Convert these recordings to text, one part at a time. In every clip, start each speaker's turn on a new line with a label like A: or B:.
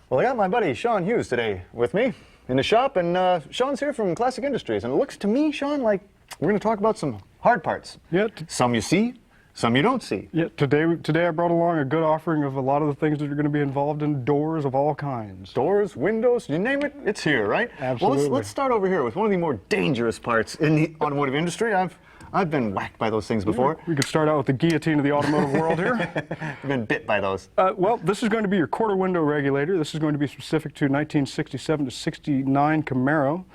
A: Well, I got my buddy Sean Hughes today with me in the shop, and Sean's here from Classic Industries, and it looks to me, Sean, like we're going to talk about some hard parts.
B: Yeah.
A: Some you see, some you don't see.
B: Yeah. Today I brought along a good offering of a lot of the things that are going to be involved in doors of all kinds.
A: Doors, windows, you name it, it's here, right?
B: Absolutely.
A: Well, let's start over here with one of the more dangerous parts in the automotive industry. I've been whacked by those things before.
B: We could start out with the guillotine of the automotive world here.
A: I've been bit by those.
B: Well, this is going to be your quarter window regulator. This is going to be specific to 1967 to 69 Camaro.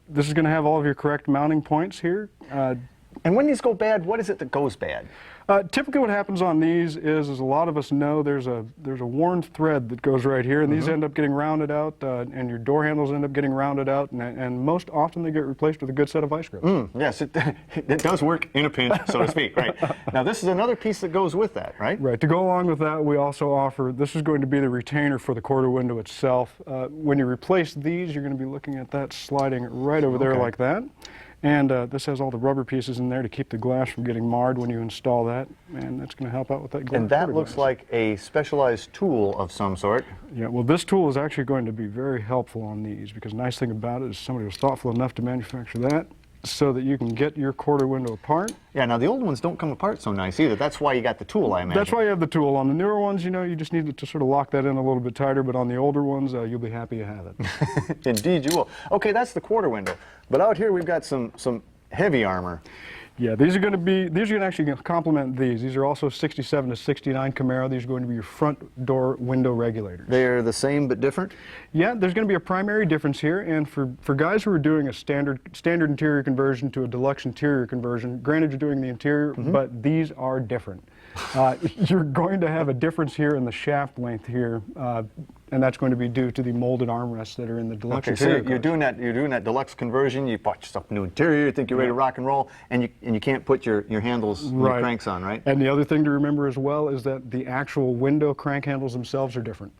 B: This is going to have all of your correct mounting points here.
A: And when these go bad, what is it that goes bad?
B: Typically what happens on these is a lot of us know there's a worn thread that goes right here, and these end up getting rounded out, and your door handles end up getting rounded out, and most often they get replaced with a good set of vice grips.
A: Yes, it does work in a pinch, so to speak, right. Now this is another piece that goes with that, right?
B: Right. To go along with that, we also offer, this is going to be the retainer for the quarter window itself. When you replace these, you're going to be looking at that sliding right over there like that. And this has all the rubber pieces in there to keep the glass from getting marred when you install that, and that's going to help out with that glass.
A: And that looks like a specialized tool of some sort.
B: Yeah, well, this tool is actually going to be very helpful on these, because the nice thing about it is somebody was thoughtful enough to manufacture that so that you can get your quarter window apart.
A: Yeah, now the old ones don't come apart so nice either. That's why you got the tool, I imagine.
B: That's why you have the tool. On the newer ones, you know, you just need to sort of lock that in a little bit tighter, but on the older ones, you'll be happy you have it.
A: Indeed you will. Okay, that's the quarter window. But out here we've got some heavy armor.
B: Yeah, these are going to actually complement these. These are also 67 to 69 Camaro. These are going to be your front door window regulators.
A: They're the same but different?
B: Yeah, there's going to be a primary difference here, and for guys who are doing a standard interior conversion to a deluxe interior conversion, granted you're doing the interior, but these are different. You're going to have a difference here in the shaft length here, and that's going to be due to the molded armrests that are in the deluxe interior.
A: So you're doing that deluxe conversion. You bought yourself a new interior. You think you're ready to rock and roll, and you can't put your handles, your cranks on, right?
B: And the other thing to remember as well is that the actual window crank handles themselves are different.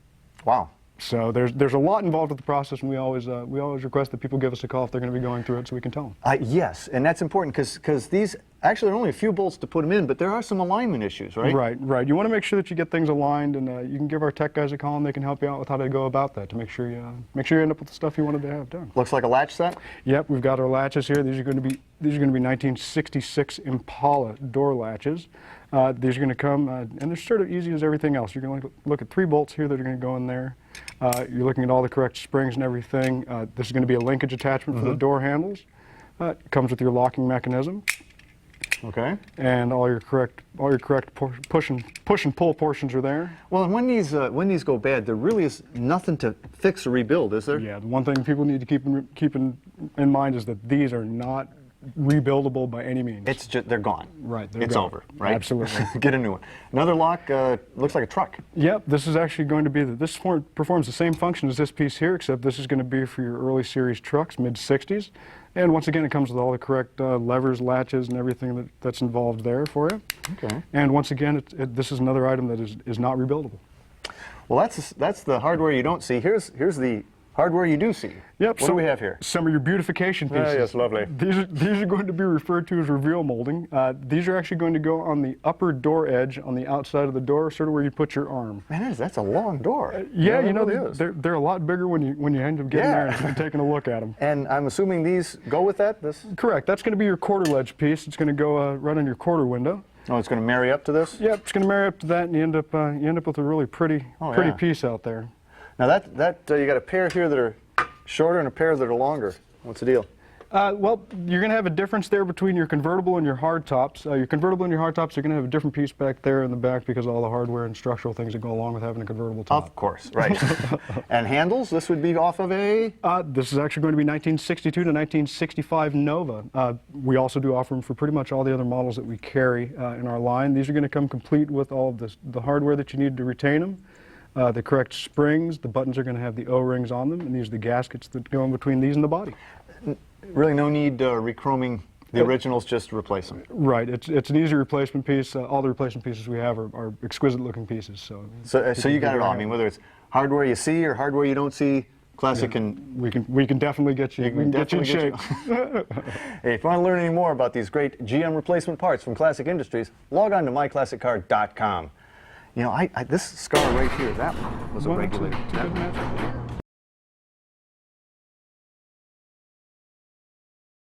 A: Wow.
B: So there's a lot involved with the process, and we always request that people give us a call if they're going to be going through it, so we can tell them.
A: Yes, and that's important because these actually are only a few bolts to put them in, but there are some alignment issues, right?
B: Right. You want to make sure that you get things aligned, and you can give our tech guys a call, and they can help you out with how to go about that to make sure you end up with the stuff you wanted to have done.
A: Looks like a latch set.
B: Yep, we've got our latches here. These are going to be 1966 Impala door latches. These are going to come, and they're sort of easy as everything else. You're going to look at 3 bolts here that are going to go in there. You're looking at all the correct springs and everything. This is going to be a linkage attachment for the door handles. It comes with your locking mechanism.
A: Okay.
B: And all your correct push and pull portions are there.
A: Well, and when these go bad, there really is nothing to fix or rebuild, is there?
B: Yeah. The one thing people need to keep in mind is that these are not rebuildable by any means.
A: It's just, they're gone.
B: Right.
A: It's
B: gone.
A: over, right?
B: Absolutely.
A: Get a new one. Another lock looks like a truck.
B: Yep, this is actually going to be, this performs the same function as this piece here, except this is going to be for your early series trucks, mid-60s. And once again, it comes with all the correct levers, latches, and everything that's involved there for you. Okay. And once again, this is another item that is not rebuildable.
A: Well, that's the hardware you don't see. Here's the hardware you do see.
B: Yep.
A: What do we have here?
B: Some of your beautification pieces.
A: Yes, lovely.
B: These are going to be referred to as reveal molding. These are actually going to go on the upper door edge on the outside of the door, sort of where you put your arm.
A: Man, that's a long door.
B: Yeah, you know, they're a lot bigger when you end up getting there and taking a look at them.
A: And I'm assuming these go with that?
B: Correct. That's going to be your quarter ledge piece. It's going to go right on your quarter window.
A: Oh, it's going to marry up to this?
B: Yep, it's going to marry up to that, and you end up with a really pretty piece out there.
A: Now that you got a pair here that are shorter and a pair that are longer. What's the deal?
B: Well, you're going to have a difference there between your convertible and your hard tops. Your convertible and your hard tops are going to have a different piece back there in the back because of all the hardware and structural things that go along with having a convertible top.
A: Of course, right. And handles, this would be off of a?
B: This is actually going to be 1962 to 1965 Nova. We also do offer them for pretty much all the other models that we carry in our line. These are going to come complete with all of the hardware that you need to retain them. The correct springs, the buttons are going to have the O-rings on them, and these are the gaskets that go in between these and the body.
A: Really no need rechroming the originals, just to replace them.
B: Right, it's an easy replacement piece. All the replacement pieces we have are exquisite looking pieces.
A: So you got it all. I mean, whether it's hardware you see or hardware you don't see, Classic can...
B: We can definitely get you, in shape.
A: Hey, if you want to learn any more about these great GM replacement parts from Classic Industries, log on to myclassiccar.com. You know, this scar right here, that one was a
B: One,
A: regulator.
B: two good match.